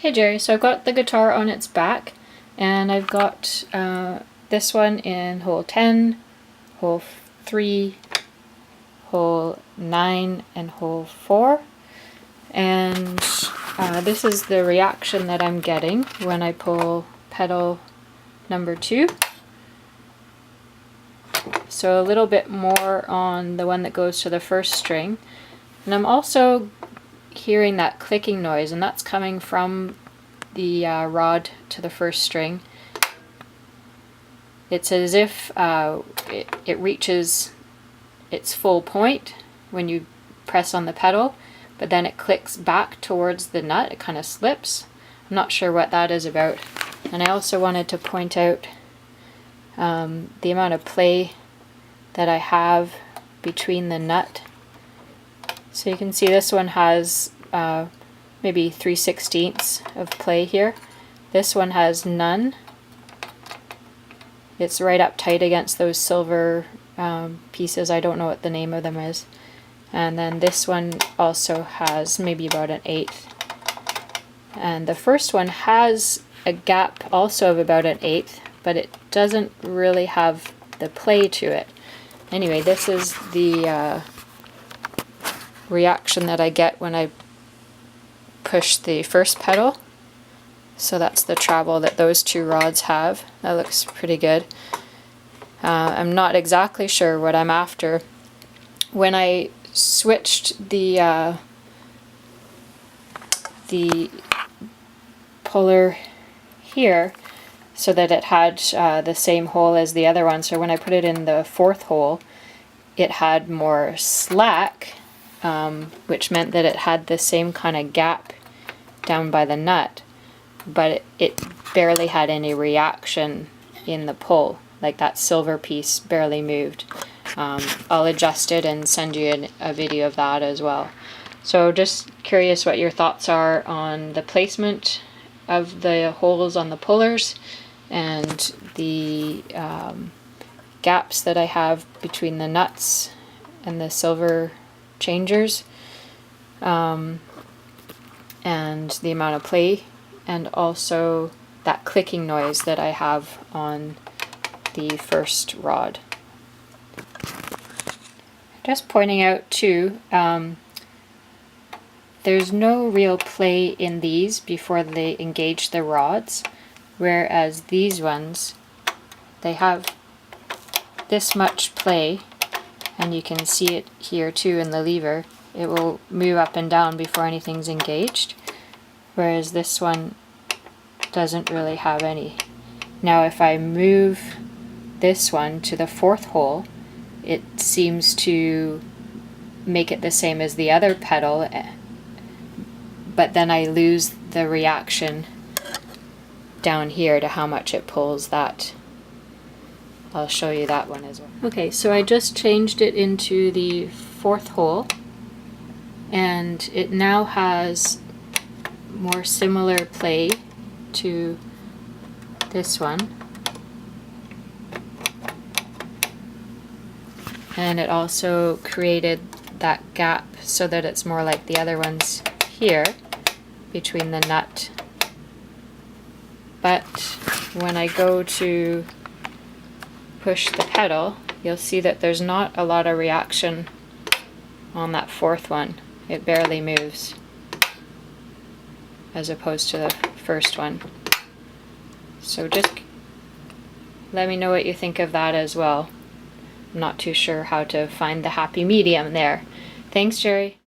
Hey Jerry, so I've got the guitar on its back, and I've got this one in hole 10, hole 3, hole 9, and hole 4. And this is the reaction that I'm getting when I pull pedal number 2. So a little bit more on the one that goes to the first string. And I'm also hearing that clicking noise, and that's coming from the rod to the first string. It's as if it reaches its full point when you press on the pedal, but then it clicks back towards the nut. It kind of slips. I'm not sure what that is about. And I also wanted to point out the amount of play that I have between the nut. So you can see this one has maybe 3/16 of play here. This one has none. It's right up tight against those silver pieces. I don't know what the name of them is. And then this one also has maybe about an 1/8. And the first one has a gap also of about an 1/8, but it doesn't really have the play to it. Anyway, this is the reaction that I get when I push the first pedal. So that's the travel that those two rods have. That looks pretty good. I'm not exactly sure what I'm after. When I switched the puller here so that it had the same hole as the other one, so when I put it in the 4th hole, it had more slack, which meant that it had the same kind of gap down by the nut, but it barely had any reaction in the pull. Like that silver piece barely moved. I'll adjust it and send you a video of that as well. So just curious what your thoughts are on the placement of the holes on the pullers and the gaps that I have between the nuts and the silver changers, and the amount of play, and also that clicking noise that I have on the first rod. Just pointing out too, there's no real play in these before they engage the rods, whereas these ones, they have this much play, and you can see it here too in the lever. It will move up and down before anything's engaged, whereas this one doesn't really have any. Now if I move this one to the 4th hole, it seems to make it the same as the other pedal, but then I lose the reaction down here to how much it pulls that. I'll show you that one as well. Okay, so I just changed it into the 4th hole, and it now has more similar play to this one. And it also created that gap so that it's more like the other ones here between the nut. But when I go to push the pedal, you'll see that there's not a lot of reaction on that 4th one. It barely moves as opposed to the first one. So just let me know what you think of that as well. I'm not too sure how to find the happy medium there. Thanks, Jerry.